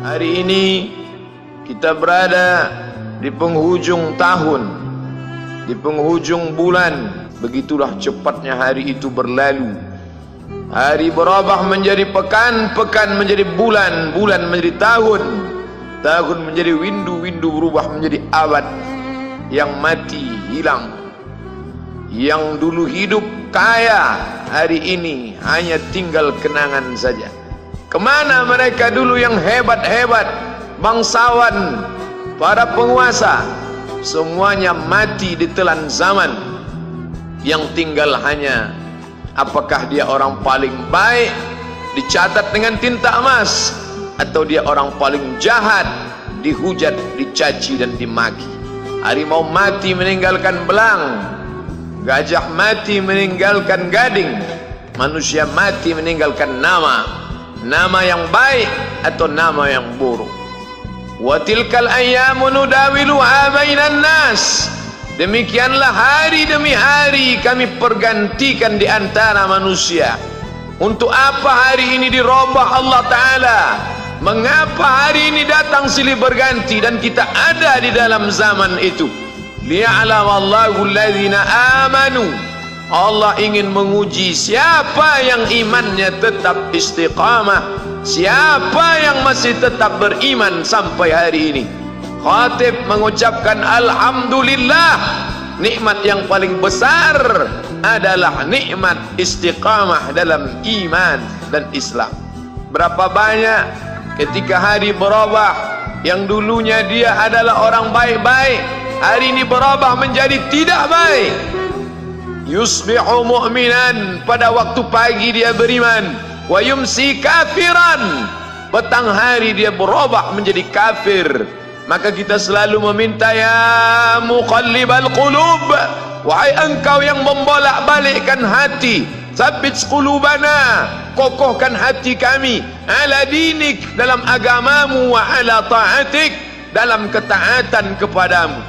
Hari ini kita berada di penghujung tahun, di penghujung bulan. Begitulah cepatnya hari itu berlalu. Hari berubah menjadi pekan, pekan menjadi bulan, bulan menjadi tahun, tahun menjadi windu, windu berubah menjadi abad. Yang mati hilang, yang dulu hidup kaya, hari ini hanya tinggal kenangan saja. Kemana mereka dulu yang hebat-hebat, bangsawan, para penguasa? Semuanya mati ditelan zaman. Yang tinggal hanya apakah dia orang paling baik, dicatat dengan tinta emas, atau dia orang paling jahat, dihujat, dicaci dan dimaki. Harimau mati meninggalkan belang, gajah mati meninggalkan gading, manusia mati meninggalkan nama. Nama yang baik atau nama yang buruk. Wa tilkal ayyamu nudawiluha bainan nas. Demikianlah hari demi hari kami pergantikan di antara manusia. Untuk apa hari ini dirubah Allah Ta'ala? Mengapa hari ini datang silih berganti dan kita ada di dalam zaman itu? Liya'lamallahu alladhina amanu. Allah ingin menguji siapa yang imannya tetap istiqamah, siapa yang masih tetap beriman sampai hari ini. Khatib mengucapkan alhamdulillah, nikmat yang paling besar adalah nikmat istiqamah dalam iman dan Islam. Berapa banyak ketika hari berubah, yang dulunya dia adalah orang baik-baik, hari ini berubah menjadi tidak baik. Yusbihu mu'minan, pada waktu pagi dia beriman, wa yumsi kafiran, petang hari dia berubah menjadi kafir. Maka kita selalu meminta, ya muqallibal qulub, wahai engkau yang membolak-balikkan hati, tsabbit qulubana, kokohkan hati kami, ala dinik, dalam agamamu, wa ala ta'atik, dalam ketaatan kepadamu.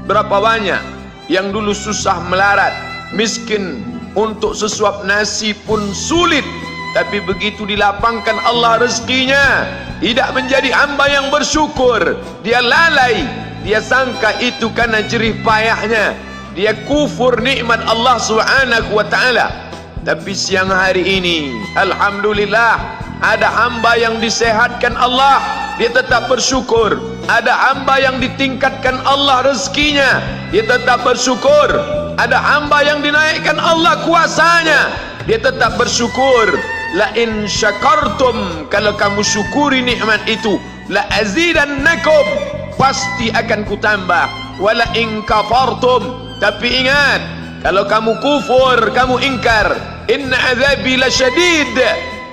Berapa banyak yang dulu susah melarat, miskin, untuk sesuap nasi pun sulit, tapi begitu dilapangkan Allah rezekinya, tidak menjadi hamba yang bersyukur. Dia lalai, dia sangka itu karena jerih payahnya, dia kufur nikmat Allah Subhanahu wa ta'ala. Tapi siang hari ini alhamdulillah, ada hamba yang disehatkan Allah, dia tetap bersyukur. Ada hamba yang ditingkatkan Allah rezekinya, dia tetap bersyukur. Ada hamba yang dinaikkan Allah kuasanya, dia tetap bersyukur. La in syakartum, kalau kamu syukuri nikmat itu, la azidannakum, pasti akan kutambah. Wala in kafartum, tapi ingat, kalau kamu kufur, kamu ingkar, inna azabi lasyadid,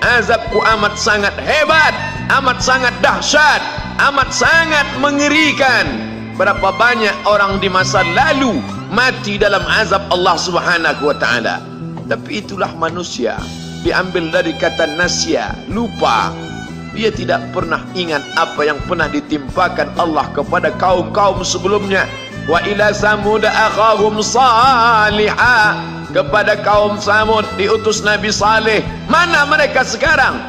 azabku amat sangat hebat, amat sangat dahsyat, amat sangat mengerikan. Berapa banyak orang di masa lalu mati dalam azab Allah Subhanahu wa ta'ala. Tapi itulah manusia, diambil dari kata nasya, lupa. Dia tidak pernah ingat apa yang pernah ditimpakan Allah kepada kaum-kaum sebelumnya. Wa ila samud akhahum salihah, kepada kaum Samud diutus Nabi Saleh. Mana mereka sekarang?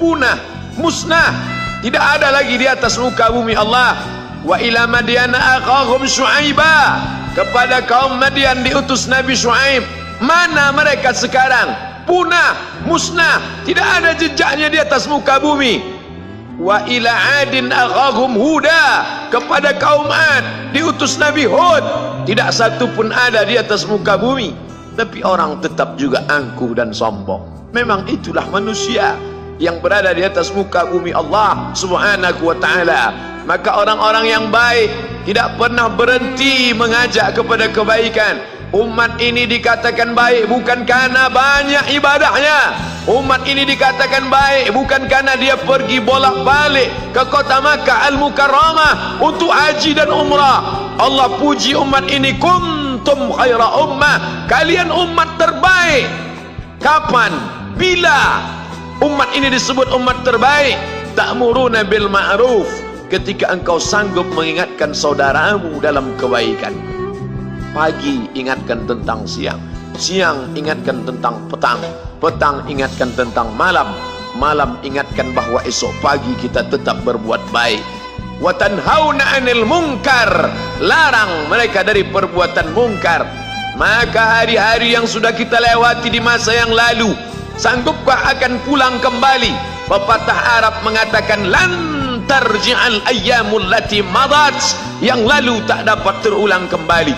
Punah, musnah, tidak ada lagi di atas muka bumi Allah. Wa ila Madyana akhahum Syu'aiba, kepada kaum Madian diutus Nabi Syu'aib. Mana mereka sekarang? Punah, musnah, tidak ada jejaknya di atas muka bumi. Wa ila Adin akhahum Huda, kepada kaum Ad diutus Nabi Hud. Tidak satu pun ada di atas muka bumi. Tapi orang tetap juga angkuh dan sombong. Memang itulah manusia yang berada di atas muka bumi Allah Subhanahu wa ta'ala. Maka orang-orang yang baik tidak pernah berhenti mengajak kepada kebaikan. Umat ini dikatakan baik bukan karena banyak ibadahnya. Umat ini dikatakan baik bukan karena dia pergi bolak-balik ke kota Makkah Al-Mukarramah untuk haji dan umrah. Allah puji umat ini, kuntum khaira ummah, kalian umat terbaik. Kapan? Bila umat ini disebut umat terbaik? Ta'muruna bil ma'ruf, ketika engkau sanggup mengingatkan saudaramu dalam kebaikan. Pagi ingatkan tentang siang, siang ingatkan tentang petang, petang ingatkan tentang malam, malam ingatkan bahwa esok pagi kita tetap berbuat baik. Wa tanhauna 'anil munkar, larang mereka dari perbuatan mungkar. Maka hari-hari yang sudah kita lewati di masa yang lalu, sanggupkah akan pulang kembali? Pepatah Arab mengatakan lan tarji'al ayyamul lati madat, yang lalu tak dapat terulang kembali.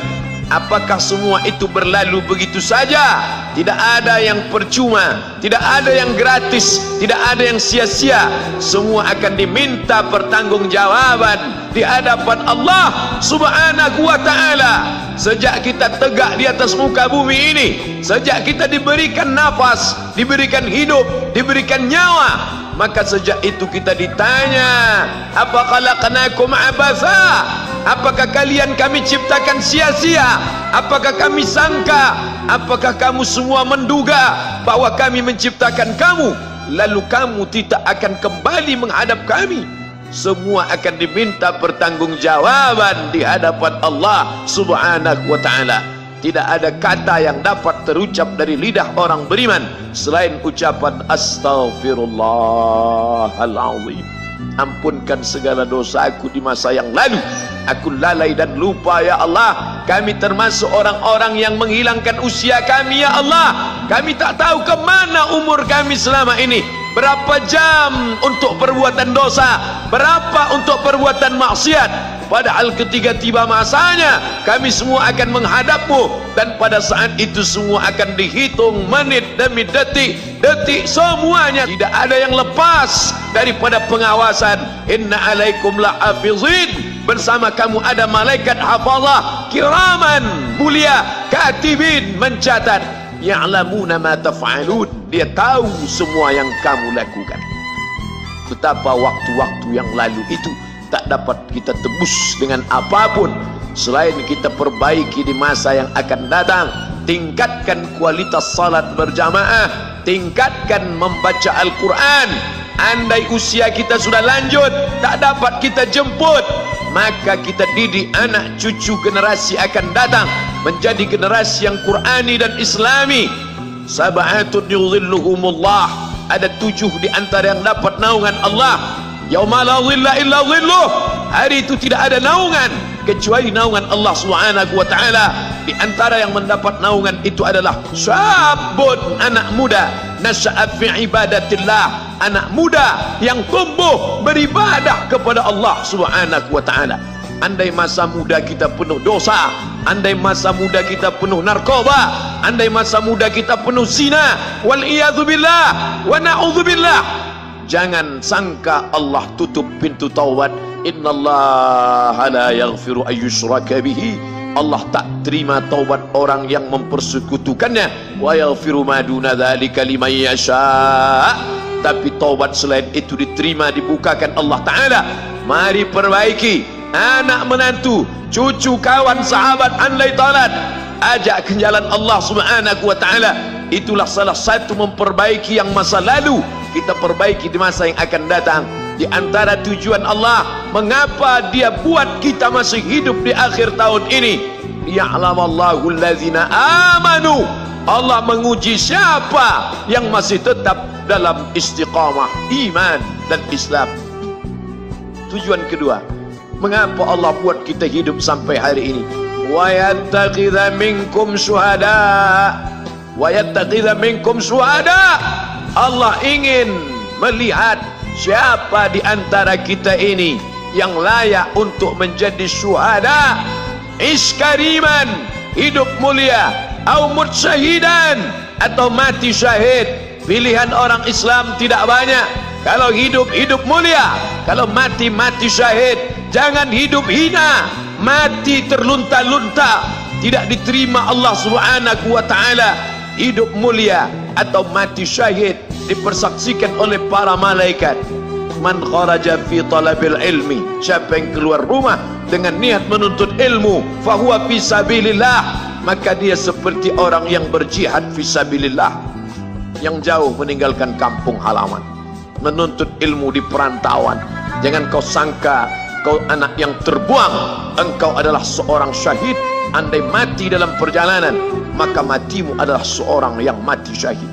Apakah semua itu berlalu begitu saja? Tidak ada yang percuma, tidak ada yang gratis, tidak ada yang sia-sia. Semua akan diminta pertanggungjawaban di hadapan Allah Subhanahu wa ta'ala. Sejak kita tegak di atas muka bumi ini, sejak kita diberikan nafas, diberikan hidup, diberikan nyawa, maka sejak itu kita ditanya, apa khalaqnakum abatha? Apakah kalian kami ciptakan sia-sia? Apakah kami sangka? Apakah kamu semua menduga bahwa kami menciptakan kamu lalu kamu tidak akan kembali menghadap kami? Semua akan diminta pertanggungjawaban di hadapan Allah Subhanahu wa ta'ala. Tidak ada kata yang dapat terucap dari lidah orang beriman selain ucapan astaghfirullahalazim. Ampunkan segala dosaku di masa yang lalu. Aku lalai dan lupa ya Allah. Kami termasuk orang-orang yang menghilangkan usia kami ya Allah. Kami tak tahu ke mana umur kami selama ini. Berapa jam untuk perbuatan dosa, berapa untuk perbuatan maksiat. Padahal ketika tiba masanya, kami semua akan menghadapmu, dan pada saat itu semua akan dihitung menit demi detik, detik semuanya. Tidak ada yang lepas daripada pengawasan. Inna alaikum la'afizin, bersama kamu ada malaikat hafazah kiraman mulia, katibin mencatat, ya'lamuna ma taf'alun, dia tahu semua yang kamu lakukan. Betapa waktu-waktu yang lalu itu tak dapat kita tebus dengan apapun selain kita perbaiki di masa yang akan datang. Tingkatkan kualitas salat berjamaah, tingkatkan membaca Al-Quran. Andai usia kita sudah lanjut, tak dapat kita jemput, maka kita didik anak cucu generasi akan datang menjadi generasi yang Qurani dan Islami. Sab'atun yudhilluhumullah, ada 7 di antara yang dapat naungan Allah. Yauma la dhilla illa dhilluh, hari itu tidak ada naungan kecuali naungan Allah Subhanahu wa ta'ala. Di antara yang mendapat naungan itu adalah syabun, anak muda, nasya'a fi ibadatillah, anak muda yang tumbuh beribadah kepada Allah Subhanahu wa ta'ala. Andai masa muda kita penuh dosa, andai masa muda kita penuh narkoba, andai masa muda kita penuh zina, wal iyadzubillah wa na'udzubillah, jangan sangka Allah tutup pintu taubat. Innallaha la yaghfiru ayyushraka bihi, Allah tak terima taubat orang yang mempersekutukannya. Wa yaghfiru ma duna dzalika liman yasha, tapi taubat selain itu diterima, dibukakan Allah Ta'ala. Mari perbaiki anak menantu, cucu, kawan, sahabat, andai talat, ajak ke jalan Allah Subhanahu wa ta'ala. Itulah salah satu memperbaiki yang masa lalu, kita perbaiki di masa yang akan datang. Di antara tujuan Allah mengapa dia buat kita masih hidup di akhir tahun ini, ya'lamallahu allazina amanu, Allah menguji siapa yang masih tetap dalam istiqamah iman dan Islam. Tujuan kedua, mengapa Allah buat kita hidup sampai hari ini? Wa yattakhidha minkum syuhada, wa yattakhidha minkum syuhada, Allah ingin melihat siapa di antara kita ini yang layak untuk menjadi syuhada. Iskariman, hidup mulia, au mutsyahidan, atau mati syahid. Pilihan orang Islam tidak banyak. Kalau hidup, hidup mulia. Kalau mati, mati syahid. Jangan hidup hina, mati terlunta-lunta, tidak diterima Allah Subhanahu wa ta'ala. Hidup mulia atau mati syahid dipersaksikan oleh para malaikat. Man kharaja fi talabil ilmi, siapa yang keluar rumah dengan niat menuntut ilmu, fahuwa fi sabilillah, maka dia seperti orang yang berjihad fi sabilillah, yang jauh meninggalkan kampung halaman, menuntut ilmu di perantauan. Jangan kau sangka kau anak yang terbuang, engkau adalah seorang syahid. Andai mati dalam perjalanan, maka matimu adalah seorang yang mati syahid.